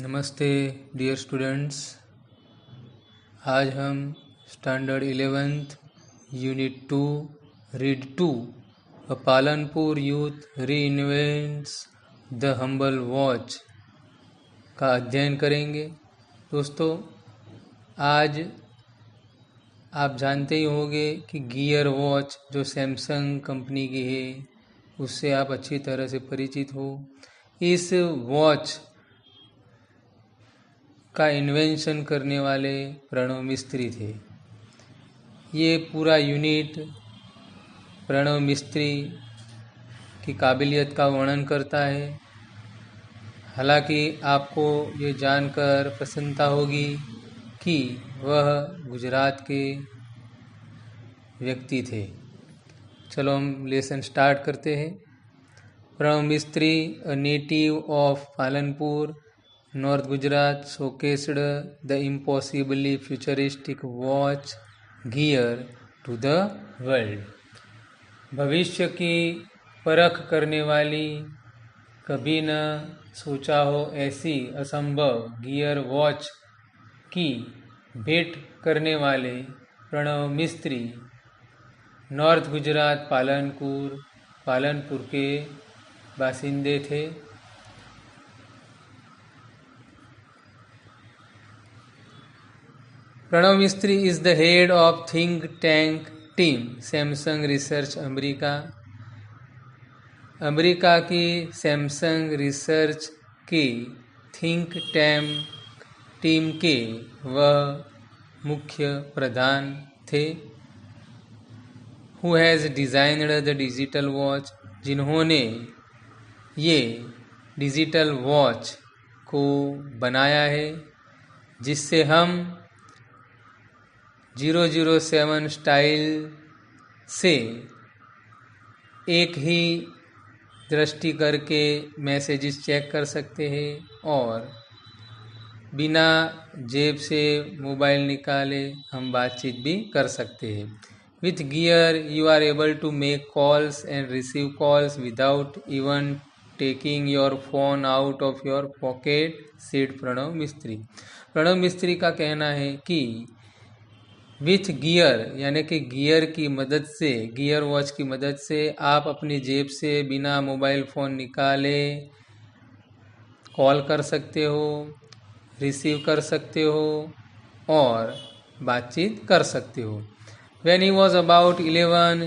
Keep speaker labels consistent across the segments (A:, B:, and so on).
A: नमस्ते dear students. आज हम standard 11th unit 2 read 2 a Palanpur youth reinvents the humble watch का अध्ययन करेंगे। दोस्तों, आज आप जानते ही होंगे कि गियर वॉच जो सैमसंग कंपनी की है उससे आप अच्छी तरह से परिचित हो। इस वॉच का इन्वेंशन करने वाले प्रणव मिस्त्री थे। ये पूरा यूनिट प्रणव मिस्त्री की काबिलियत का वर्णन करता है। हालांकि आपको ये जानकर प्रसन्नता होगी कि वह गुजरात के व्यक्ति थे। चलो हम लेसन स्टार्ट करते हैं। प्रणव मिस्त्री, a native of Palanpur, North Gujarat, showcased the impossibly futuristic watch gear to the world. भविष्य की परख करने वाली, कभी न सोचा हो ऐसी असंभव गियर वॉच की भेंट करने वाले प्रणव मिस्त्री नॉर्थ गुजरात पालनपुर के बासिंदे थे। प्रणव मिस्त्री is the head of think tank team Samsung research America की सैमसंग रिसर्च की थिंक टैंक टीम के वह मुख्य प्रधान थे। Who has designed the digital watch, जिन्होंने ये डिजिटल वॉच को बनाया है जिससे हम 007 स्टाइल से एक ही दृष्टि करके मैसेजेस चेक कर सकते हैं और बिना जेब से मोबाइल निकाले हम बातचीत भी कर सकते हैं। With gear you are able to make calls and receive calls without even taking your phone out of your pocket, said Pranav Mistry. Pranav मिस्त्री का कहना है कि विथ गियर यानी कि गियर की मदद से, गियर वॉच की मदद से आप अपनी जेब से बिना मोबाइल फ़ोन निकाले कॉल कर सकते हो, रिसीव कर सकते हो और बातचीत कर सकते हो। When he was about 11,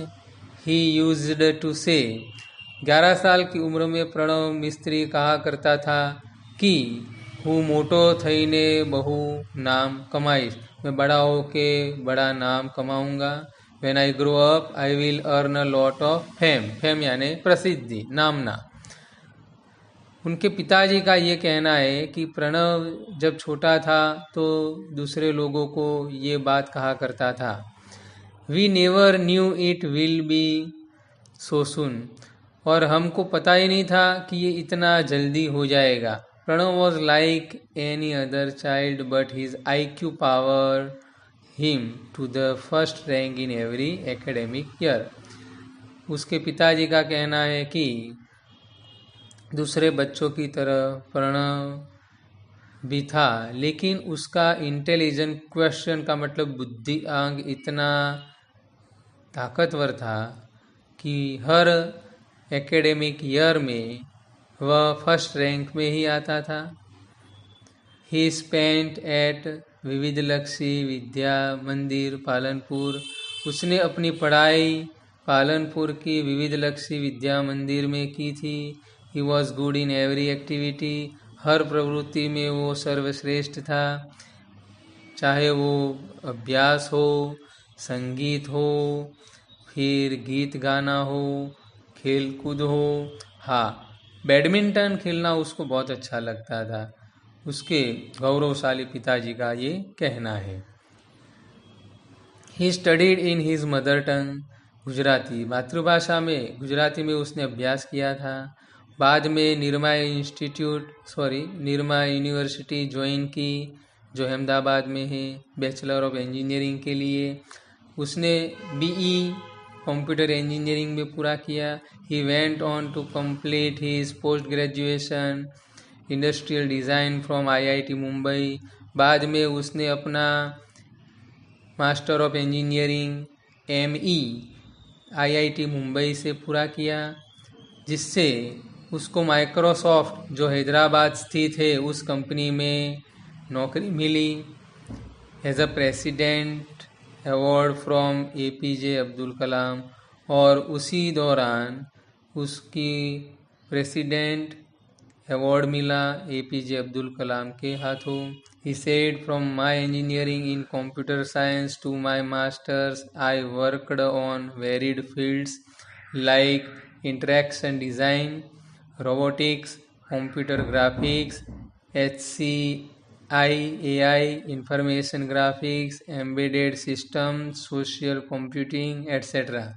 A: he used to say, 11 साल की उम्र में प्रणव मिस्त्री कहा करता था कि હું મોટો થઈને બહુ નામ કમાઈશ, मैं बड़ा होके बड़ा नाम कमाऊंगा। When I grow up, I will earn a lot of fame, fame यानी प्रसिद्धि, नामना। उनके पिताजी का ये कहना है कि प्रणव जब छोटा था तो दूसरे लोगों को ये बात कहा करता था, We never knew it will be so soon, और हमको पता ही नहीं था कि ये इतना जल्दी हो जाएगा। Pranav was like any other child, but his IQ powered him to the first rank in every academic year. उसके पिताजी का कहना है कि दूसरे बच्चों की तरह प्रणव भी था, लेकिन उसका इंटेलिजेंट क्वेश्चन का मतलब बुद्धिआंक इतना ताकतवर था कि हर एकेडमिक ईयर में वह फर्स्ट रैंक में ही आता था। ही स्पेंट एट विविधलक्ष्मी विद्या मंदिर पालनपुर, उसने अपनी पढ़ाई पालनपुर की विविधलक्ष्मी विद्या मंदिर में की थी। He was good in every activity, हर प्रवृत्ति में वो सर्वश्रेष्ठ था, चाहे वो अभ्यास हो, संगीत हो, फिर गीत गाना हो, खेल कूद हो। हाँ, बैडमिंटन खेलना उसको बहुत अच्छा लगता था, उसके गौरवशाली पिताजी का ये कहना है। He studied in his mother tongue, Gujarati, मातृभाषा में गुजराती में उसने अभ्यास किया था। बाद में निरमा यूनिवर्सिटी ज्वाइन की जो अहमदाबाद में है, बैचलर ऑफ इंजीनियरिंग के लिए। उसने BE कंप्यूटर इंजीनियरिंग में पूरा किया। He went on to complete his post graduation industrial design from IIT Mumbai. बाद में उसने अपना master of engineering ME IIT Mumbai से पूरा किया, जिससे उसको माइक्रोसॉफ्ट जो हैदराबाद स्थित है उस कंपनी में नौकरी मिली। As a president award from APJ Abdul Kalam, और उसी दौरान उसकी प्रेसिडेंट अवार्ड मिला APJ अब्दुल कलाम के हाथों। He said, from my engineering in computer science to my masters, I worked on varied fields like interaction design, robotics, computer graphics, HCI, AI, information graphics, embedded systems, social computing, etc.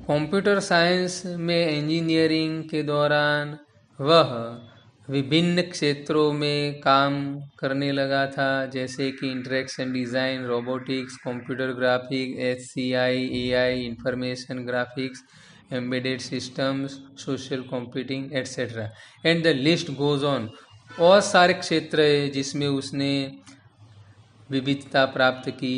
A: Computer science में engineering के दौरान वह विभिन्न क्षेत्रों में काम करने लगा था, जैसे कि interaction design, robotics, computer graphics, HCI, AI, information graphics, embedded systems, social computing, etcetera, and the list goes on. और सारे क्षेत्र है जिसमें उसने विविधता प्राप्त की।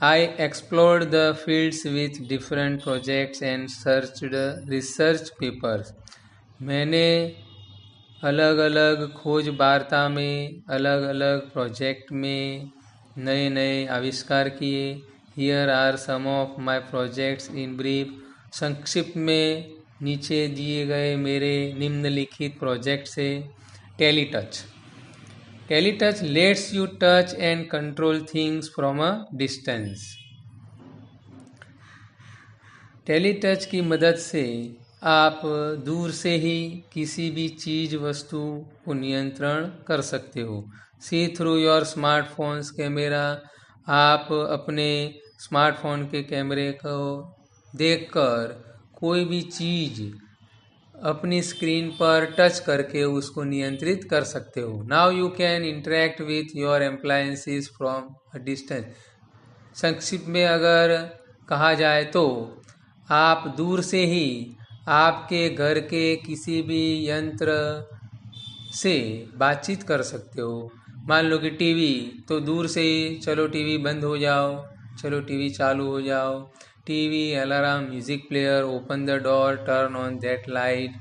A: I explored the fields with different projects and searched research papers. मैंने अलग अलग खोज वार्ता में, अलग अलग प्रोजेक्ट में नए नए आविष्कार किए। Here are some of my projects in brief. संक्षिप्त में नीचे दिए गए मेरे निम्नलिखित प्रोजेक्ट्स है। टेलीटच lets you touch and control things from a distance. टेलीटच की मदद से आप दूर से ही किसी भी चीज़ वस्तु को नियंत्रण कर सकते हो। सी थ्रू योर स्मार्टफोन्स कैमरा, आप अपने स्मार्टफोन के कैमरे को देखकर कोई भी चीज़ अपनी स्क्रीन पर टच करके उसको नियंत्रित कर सकते हो। Now you can interact with your appliances from a distance. संक्षिप्त में अगर कहा जाए तो आप दूर से ही आपके घर के किसी भी यंत्र से बातचीत कर सकते हो। मान लो कि टीवी, तो दूर से ही चलो टीवी बंद हो जाओ, चलो टीवी चालू हो जाओ। TV, alarm, music player, open the door, turn on that light.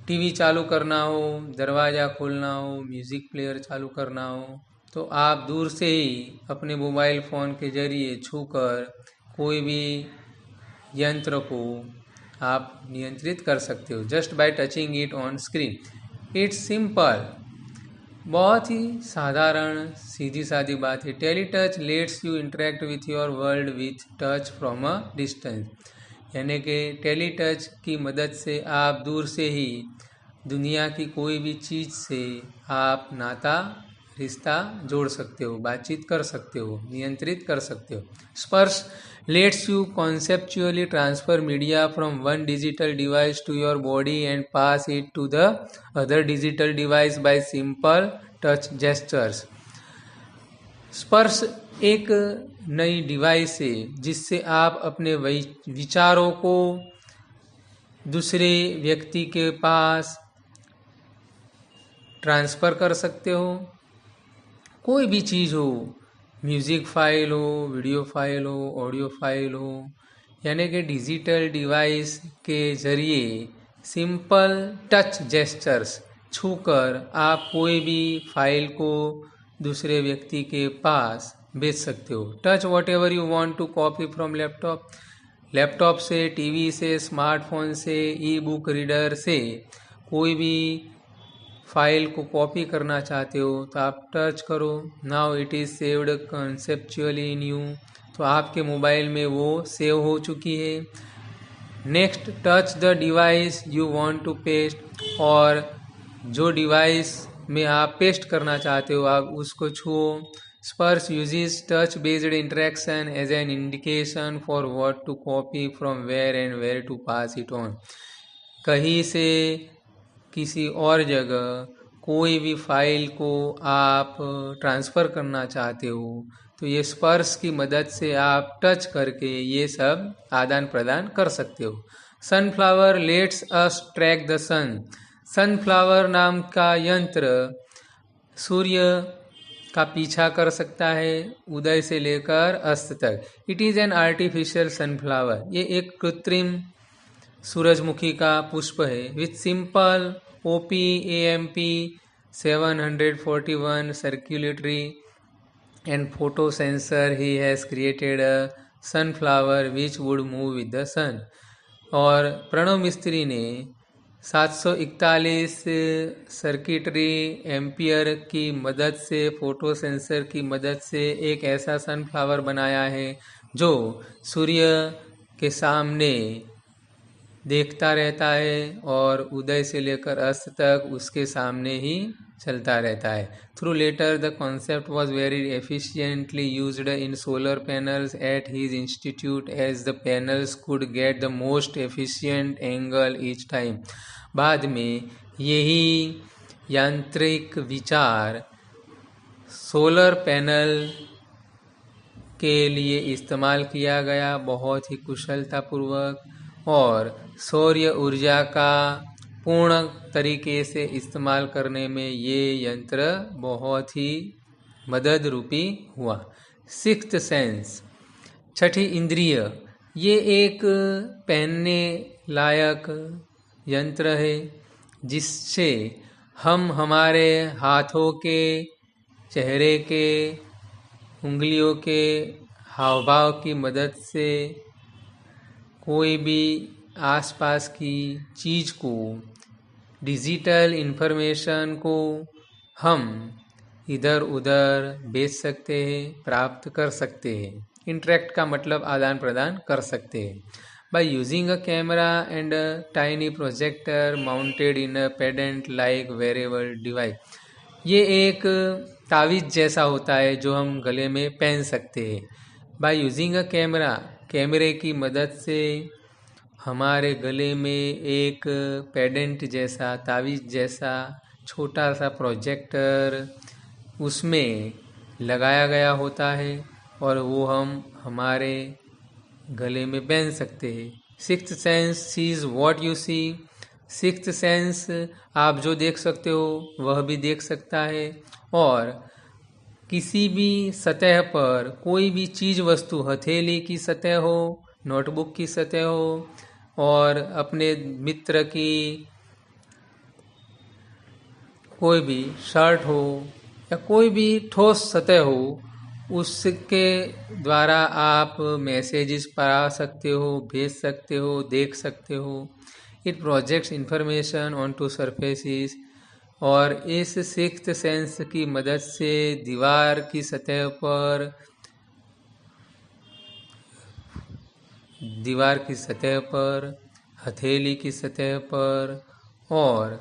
A: TV चालू करना हो, दरवाज़ा खोलना हो, म्यूजिक प्लेयर चालू करना हो, तो आप दूर से ही अपने मोबाइल फ़ोन के जरिए छूकर कोई भी यंत्र को आप नियंत्रित कर सकते हो, just by touching it on screen. It's simple, बहुत ही साधारण सीधी सादी बात है। Teletouch lets you interact with your world with touch from a distance, यानी कि टेलीटच की मदद से आप दूर से ही दुनिया की कोई भी चीज़ से आप नाता रिश्ता जोड़ सकते हो, बातचीत कर सकते हो, नियंत्रित कर सकते हो। Sparsh lets you conceptually transfer media from one digital device to your body and pass it to the other digital device by simple touch gestures. Sparsh एक नई डिवाइस है जिससे आप अपने विचारों को दूसरे व्यक्ति के पास ट्रांसफ़र कर सकते हो। कोई भी चीज़ हो, म्यूज़िक फाइल हो, वीडियो फाइल हो, ऑडियो फाइल हो, यानी कि डिजिटल डिवाइस के ज़रिए सिंपल टच जेस्चर्स छूकर आप कोई भी फाइल को दूसरे व्यक्ति के पास भेज सकते हो। Touch whatever you want to copy from laptop से, टीवी से, स्मार्टफोन से, ई बुक रीडर से कोई भी फाइल को कॉपी करना चाहते हो तो आप टच करो। Now it is saved conceptually in you, तो आपके मोबाइल में वो सेव हो चुकी है। Next, touch the device you want to paste, और जो डिवाइस में आप पेस्ट करना चाहते हो आप उसको छुओ। स्पर्श uses touch based interaction as an indication for what to copy from where and where to pass it on। कहीं से किसी और जगह कोई भी फाइल को आप ट्रांसफ़र करना चाहते हो तो ये स्पर्श की मदद से आप टच करके ये सब आदान प्रदान कर सकते हो। Sunflower lets us track the sun. Sunflower नाम का यंत्र सूर्य का पीछा कर सकता है उदय से लेकर अस्त तक। It is an artificial sunflower. ये एक कृत्रिम सूरजमुखी का पुष्प है। With simple OPAMP 741 circulatory and photo sensor he has created a sunflower which would move with the sun। और प्रणव मिस्त्री ने 741 सर्किटरी एम्पियर की मदद से, फोटो सेंसर की मदद से एक ऐसा सनफ्लावर बनाया है जो सूर्य के सामने देखता रहता है और उदय से लेकर अस्त तक उसके सामने ही चलता रहता है। Through later the concept was very efficiently used in solar panels at his institute as the panels could get the most efficient angle each time. बाद में यही यांत्रिक विचार सोलर पैनल के लिए इस्तेमाल किया गया बहुत ही कुशलतापूर्वक, और सौर ऊर्जा का पूर्ण तरीके से इस्तेमाल करने में ये यंत्र बहुत ही मदद रूपी हुआ। सिक्स्थ सेंस, छठी इंद्रिय, ये एक पहनने लायक यंत्र है जिससे हम हमारे हाथों के, चेहरे के, उंगलियों के हाव भाव की मदद से कोई भी आसपास की चीज़ को, डिजिटल इन्फॉर्मेशन को हम इधर उधर भेज सकते हैं, प्राप्त कर सकते हैं। इंटरेक्ट का मतलब आदान प्रदान कर सकते हैं। By using a camera and a tiny projector mounted in a pendant like wearable device. ये एक तावीज़ जैसा होता है जो हम गले में पहन सकते हैं। बाय यूजिंग अ कैमरा, कैमरे की मदद से हमारे गले में एक पेडेंट जैसा, तावीज़ जैसा छोटा सा प्रोजेक्टर उसमें लगाया गया होता है और वो हम हमारे गले में पहन सकते हैं। Sixth sense sees what you see. Sixth sense आप जो देख सकते हो वह भी देख सकता है, और किसी भी सतह पर कोई भी चीज़ वस्तु, हथेली की सतह हो, नोटबुक की सतह हो, और अपने मित्र की कोई भी शर्ट हो या कोई भी ठोस सतह हो, उसके द्वारा आप मैसेजेस पढ़ा सकते हो, भेज सकते हो, देख सकते हो। It projects information on to surfaces. और इस सिक्स्थ सेंस की मदद से दीवार की सतह पर, दीवार की सतह पर, हथेली की सतह पर, और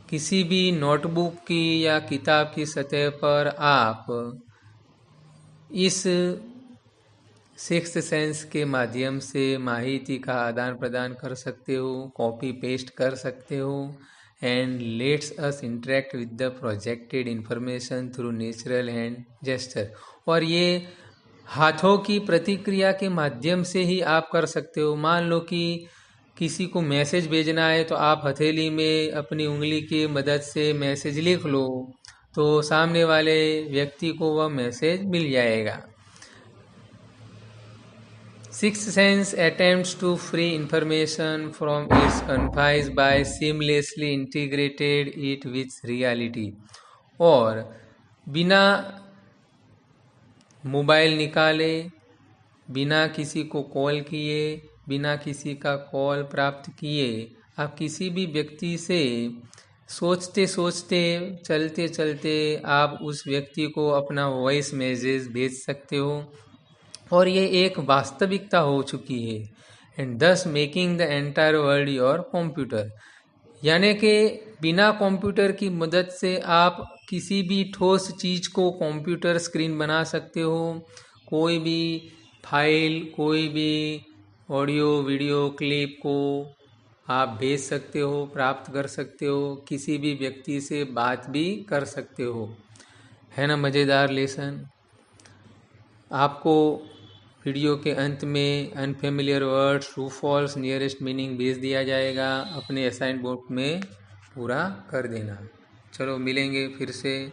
A: किसी भी नोटबुक की या किताब की सतह पर आप इस सिक्स्थ सेंस के माध्यम से माहिती का आदान प्रदान कर सकते हो, कॉपी पेस्ट कर सकते हो, and let's us interact with the projected information through natural hand gesture. और ये हाथों की प्रतिक्रिया के माध्यम से ही आप कर सकते हो। मान लो कि किसी को मैसेज भेजना है तो आप हथेली में अपनी उंगली की मदद से मैसेज लिख लो तो सामने वाले व्यक्ति को वह मैसेज मिल जाएगा। Sixth sense attempts to free information from its confines by seamlessly integrated it with reality। और बिना मोबाइल निकाले, बिना किसी को कॉल किए, बिना किसी का कॉल प्राप्त किए, आप किसी भी व्यक्ति से सोचते सोचते, चलते चलते आप उस व्यक्ति को अपना वॉइस मैसेज भेज सकते हो, और ये एक वास्तविकता हो चुकी है। एंड दस making the entire world your computer. यानी कि बिना कंप्यूटर की मदद से आप किसी भी ठोस चीज़ को कंप्यूटर स्क्रीन बना सकते हो। कोई भी फाइल, कोई भी ऑडियो वीडियो क्लिप को आप भेज सकते हो, प्राप्त कर सकते हो, किसी भी व्यक्ति से बात भी कर सकते हो। है ना मज़ेदार लेसन? आपको वीडियो के अंत में unfamiliar words true false nearest meaning भेज दिया जाएगा। अपने असाइन बोर्ड में पूरा कर देना। चलो मिलेंगे फिर से।